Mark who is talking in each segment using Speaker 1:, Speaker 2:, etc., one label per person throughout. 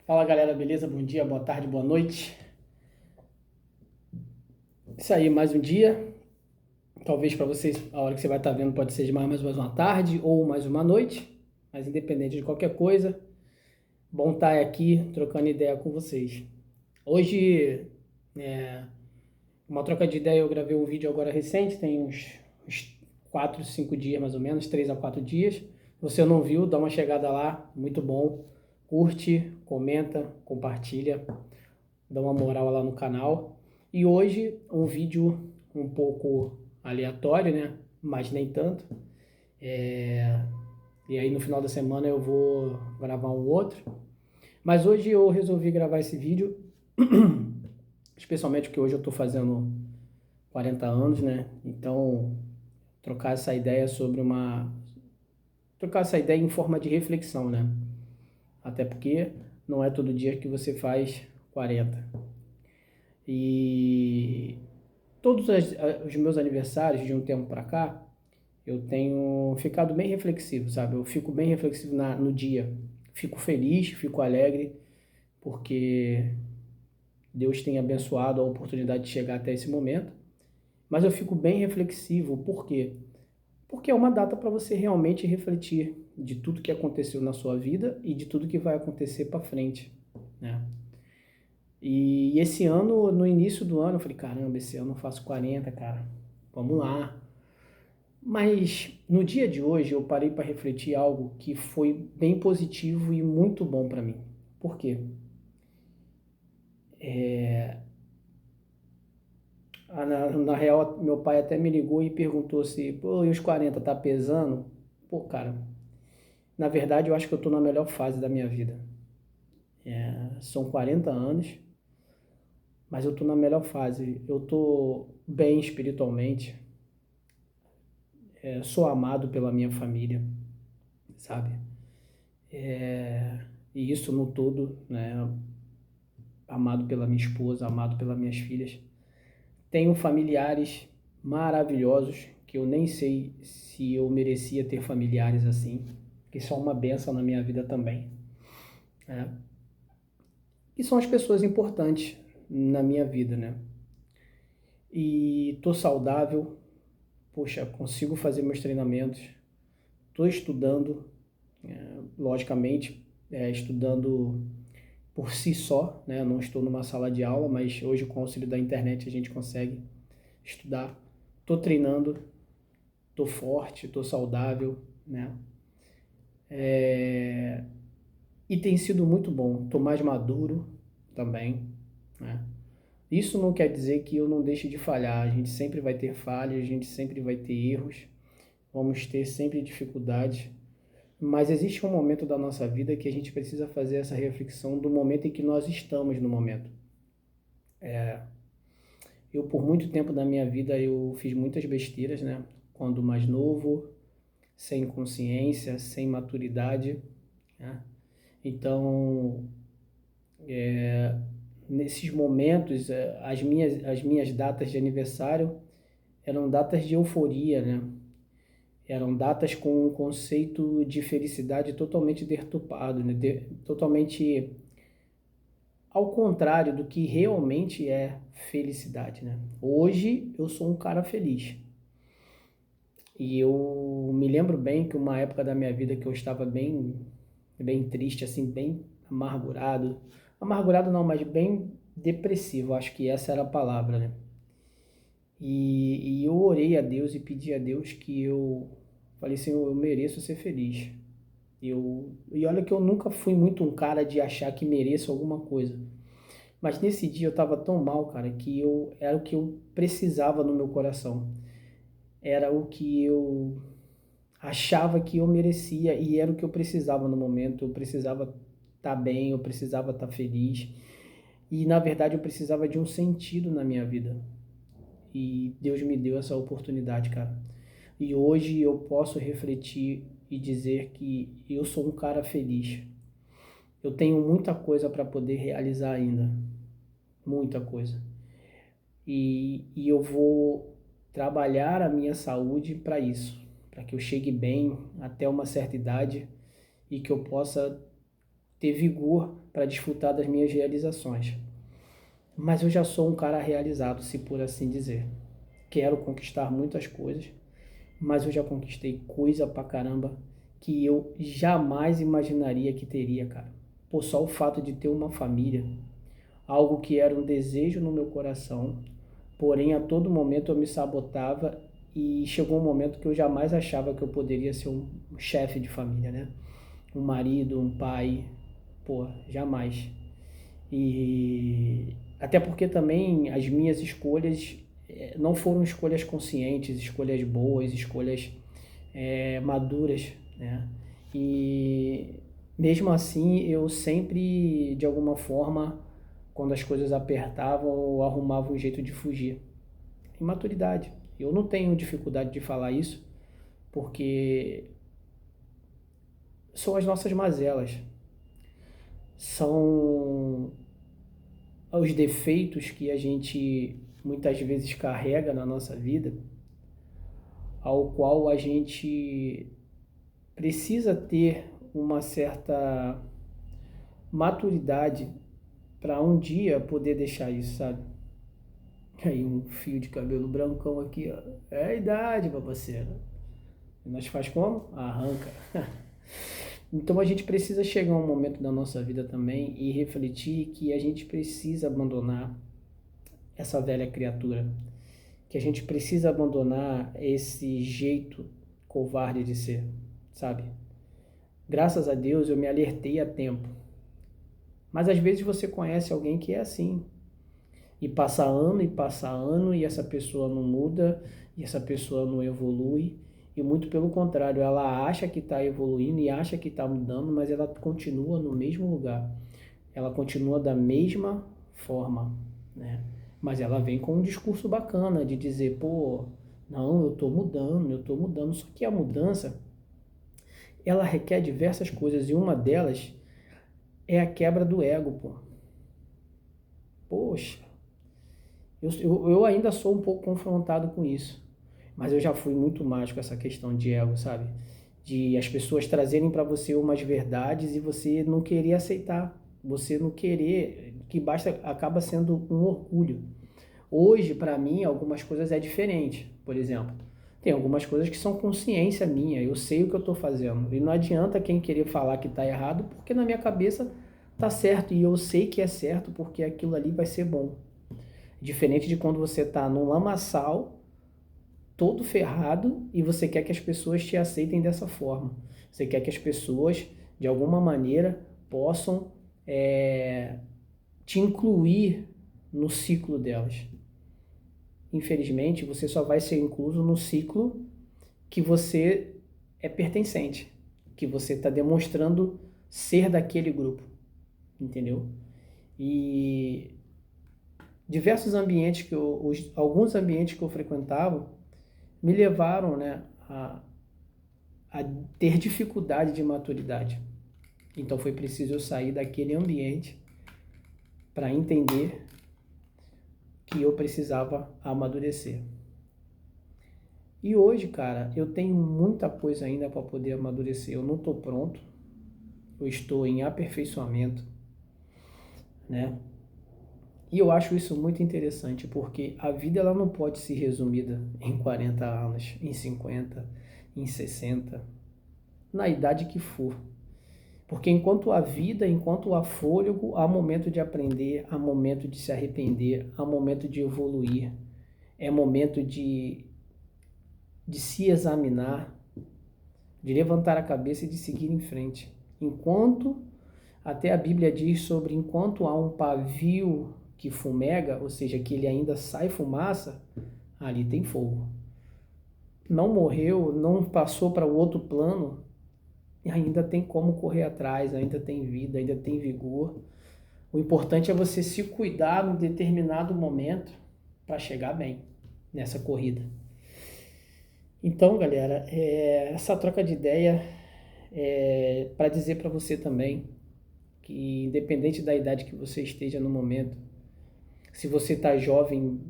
Speaker 1: Fala galera, beleza? Bom dia, boa tarde, boa noite. Isso aí, mais um dia. Talvez para vocês, a hora que você vai estar vendo pode ser de mais uma tarde ou mais uma noite. Mas independente de qualquer coisa, bom estar aqui trocando ideia com vocês. Hoje, uma troca de ideia, eu gravei um vídeo agora recente, tem uns 4, 5 dias mais ou menos, 3 a 4 dias. Se você não viu, dá uma chegada lá, muito bom. Curte, comenta, compartilha, dá uma moral lá no canal. E hoje um vídeo um pouco aleatório, né? Mas nem tanto. E aí no final da semana eu vou gravar um outro. Mas hoje eu resolvi gravar esse vídeo, especialmente porque hoje eu estou fazendo 40 anos, né? Então trocar essa ideia sobre uma. Trocar essa ideia em forma de reflexão, né? Até porque não é todo dia que você faz 40. E todos os meus aniversários de um tempo para cá, eu tenho ficado bem reflexivo, sabe? Eu fico bem reflexivo no dia. Fico feliz, fico alegre, porque Deus tem abençoado a oportunidade de chegar até esse momento. Mas eu fico bem reflexivo, por quê? Porque é uma data para você realmente refletir de tudo que aconteceu na sua vida e de tudo que vai acontecer para frente, né? E esse ano, no início do ano, eu falei, caramba, esse ano eu faço 40, cara. Vamos lá. Mas no dia de hoje eu parei para refletir algo que foi bem positivo e muito bom para mim. Por quê? Na real, meu pai até me ligou e perguntou se, pô, e os 40 tá pesando? Pô, cara, na verdade eu acho que eu tô na melhor fase da minha vida. São 40 anos, mas eu tô na melhor fase. Eu tô bem espiritualmente, sou amado pela minha família, sabe? E isso no todo, né? Amado pela minha esposa, amado pelas minhas filhas. Tenho familiares maravilhosos que eu nem sei se eu merecia ter familiares assim, que são uma bênção na minha vida também, né? E são as pessoas importantes na minha vida, né? E tô saudável, poxa, consigo fazer meus treinamentos, tô estudando, logicamente, estudando por si só, né? Eu não estou numa sala de aula, mas hoje com o auxílio da internet a gente consegue estudar. Tô treinando, tô forte, tô saudável, né? E tem sido muito bom. Tô mais maduro também, né? Isso não quer dizer que eu não deixe de falhar. A gente sempre vai ter falhas, a gente sempre vai ter erros, vamos ter sempre dificuldades. Mas existe um momento da nossa vida que a gente precisa fazer essa reflexão do momento em que nós estamos no momento. Eu, por muito tempo da minha vida, eu fiz muitas besteiras, né? Quando mais novo, sem consciência, sem maturidade, né? Então, nesses momentos, as minhas datas de aniversário eram datas de euforia, né? Eram datas com um conceito de felicidade totalmente deturpado, né? Totalmente ao contrário do que realmente é felicidade, né? Hoje eu sou um cara feliz. E eu me lembro bem que uma época da minha vida que eu estava bem triste, assim, bem amargurado. Amargurado não, mas bem depressivo, acho que essa era a palavra, né? E eu orei a Deus e pedi a Deus que eu falei, Senhor, eu mereço ser feliz. E olha que eu nunca fui muito um cara de achar que mereço alguma coisa. Mas nesse dia eu estava tão mal, cara, que era o que eu precisava no meu coração. Era o que eu achava que eu merecia e era o que eu precisava no momento. Eu precisava estar bem, eu precisava estar feliz. E na verdade eu precisava de um sentido na minha vida. E Deus me deu essa oportunidade, cara. E hoje eu posso refletir e dizer que eu sou um cara feliz. Eu tenho muita coisa para poder realizar ainda. Muita coisa. E eu vou trabalhar a minha saúde para isso, para que eu chegue bem até uma certa idade e que eu possa ter vigor para desfrutar das minhas realizações. Mas eu já sou um cara realizado, se por assim dizer. Quero conquistar muitas coisas, mas eu já conquistei coisa pra caramba que eu jamais imaginaria que teria, cara. Por só o fato de ter uma família, algo que era um desejo no meu coração, porém a todo momento eu me sabotava e chegou um momento que eu jamais achava que eu poderia ser um chefe de família, né? Um marido, um pai, pô, jamais. E até porque também as minhas escolhas não foram escolhas conscientes, escolhas boas, escolhas maduras, né? E mesmo assim eu sempre, de alguma forma, quando as coisas apertavam, eu arrumava um jeito de fugir. Imaturidade. Eu não tenho dificuldade de falar isso, porque são as nossas mazelas, são os defeitos que a gente muitas vezes carrega na nossa vida, ao qual a gente precisa ter uma certa maturidade para um dia poder deixar isso, sabe? Aí um fio de cabelo brancão aqui, ó. É a idade, meu parceiro. E nós faz como? Arranca. Então a gente precisa chegar a um momento da nossa vida também e refletir que a gente precisa abandonar essa velha criatura, que a gente precisa abandonar esse jeito covarde de ser, sabe? Graças a Deus eu me alertei a tempo. Mas às vezes você conhece alguém que é assim. E passa ano e essa pessoa não muda, e essa pessoa não evolui. E muito pelo contrário, ela acha que está evoluindo e acha que está mudando, mas ela continua no mesmo lugar. Ela continua da mesma forma, né? Mas ela vem com um discurso bacana de dizer, pô, não, eu estou mudando, eu estou mudando. Só que a mudança, ela requer diversas coisas e uma delas é a quebra do ego, pô. Poxa, eu ainda sou um pouco confrontado com isso, mas eu já fui muito mais com essa questão de ego, sabe? De as pessoas trazerem para você umas verdades e você não querer aceitar, você não querer, que basta, acaba sendo um orgulho. Hoje, para mim, algumas coisas é diferente, por exemplo. Tem algumas coisas que são consciência minha, eu sei o que eu estou fazendo. E não adianta quem querer falar que está errado, porque na minha cabeça está certo e eu sei que é certo porque aquilo ali vai ser bom. Diferente de quando você está num lamaçal, todo ferrado, e você quer que as pessoas te aceitem dessa forma. Você quer que as pessoas, de alguma maneira, possam te incluir no ciclo delas. Infelizmente, você só vai ser incluso no ciclo que você é pertencente, que você está demonstrando ser daquele grupo, entendeu? E diversos ambientes alguns ambientes que eu frequentava me levaram, né, a ter dificuldade de maturidade. Então foi preciso eu sair daquele ambiente para entender que eu precisava amadurecer. E hoje, cara, eu tenho muita coisa ainda para poder amadurecer. Eu não estou pronto, eu estou em aperfeiçoamento, né? E eu acho isso muito interessante, porque a vida ela não pode ser resumida em 40 anos, em 50, em 60, na idade que for. Porque enquanto há vida, enquanto há fôlego, há momento de aprender, há momento de se arrepender, há momento de evoluir, é momento de se examinar, de levantar a cabeça e de seguir em frente. Enquanto, até a Bíblia diz sobre enquanto há um pavio que fumega, ou seja, que ele ainda sai fumaça, ali tem fogo. Não morreu, não passou para o outro plano, ainda tem como correr atrás, ainda tem vida, ainda tem vigor. O importante é você se cuidar em determinado momento para chegar bem nessa corrida. Então, galera, essa troca de ideia é para dizer para você também que independente da idade que você esteja no momento, se você está jovem,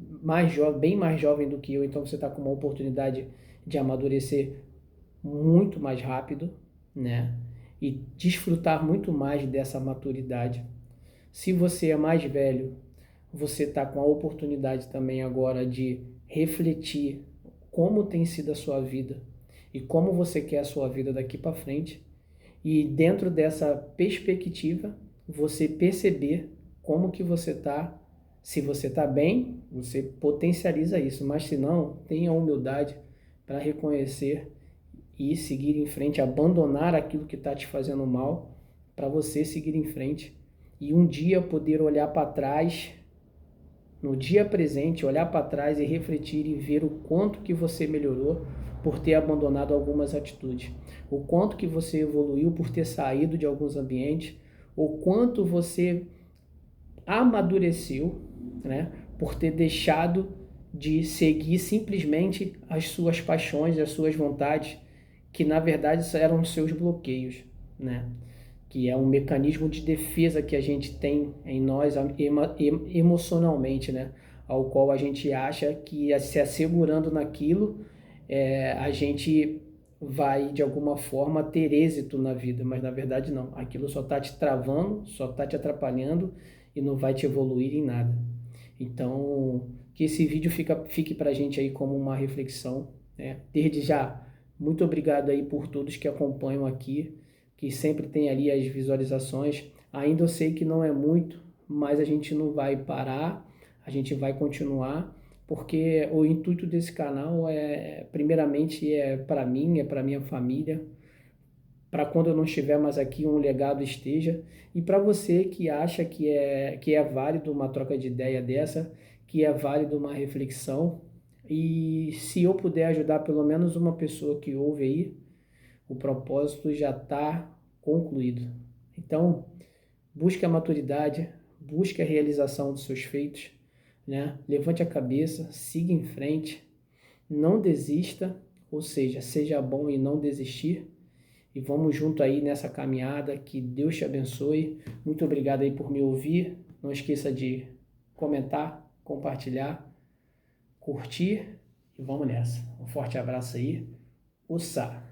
Speaker 1: bem mais jovem do que eu, então você está com uma oportunidade de amadurecer muito mais rápido, né? e desfrutar muito mais dessa maturidade. Se você é mais velho, você está com a oportunidade também agora de refletir como tem sido a sua vida e como você quer a sua vida daqui para frente. E dentro dessa perspectiva, você perceber como que você está. Se você está bem, você potencializa isso, mas se não, tenha humildade para reconhecer e seguir em frente, abandonar aquilo que está te fazendo mal, para você seguir em frente e um dia poder olhar para trás, no dia presente, olhar para trás e refletir e ver o quanto que você melhorou por ter abandonado algumas atitudes, o quanto que você evoluiu por ter saído de alguns ambientes, o quanto você amadureceu, né, por ter deixado de seguir simplesmente as suas paixões, as suas vontades, que na verdade eram os seus bloqueios, né? Que é um mecanismo de defesa que a gente tem em nós emocionalmente, né? Ao qual a gente acha que se assegurando naquilo, a gente vai de alguma forma ter êxito na vida, mas na verdade não. Aquilo só está te travando, só está te atrapalhando e não vai te evoluir em nada. Então, que esse vídeo fique para a gente aí como uma reflexão, né? Desde já, muito obrigado aí por todos que acompanham aqui, que sempre tem ali as visualizações. Ainda eu sei que não é muito, mas a gente não vai parar, a gente vai continuar, porque o intuito desse canal primeiramente, para mim, é para minha família, para quando eu não estiver mais aqui, um legado esteja. E para você que acha que é válido uma troca de ideia dessa, que é válido uma reflexão, e se eu puder ajudar pelo menos uma pessoa que ouve aí, o propósito já está concluído. Então, busque a maturidade, busque a realização dos seus feitos, né? Levante a cabeça, siga em frente, não desista, ou seja, seja bom e não desistir. E vamos junto aí nessa caminhada, que Deus te abençoe. Muito obrigado aí por me ouvir. Não esqueça de comentar, compartilhar, curtir e vamos nessa. Um forte abraço aí. Ussá!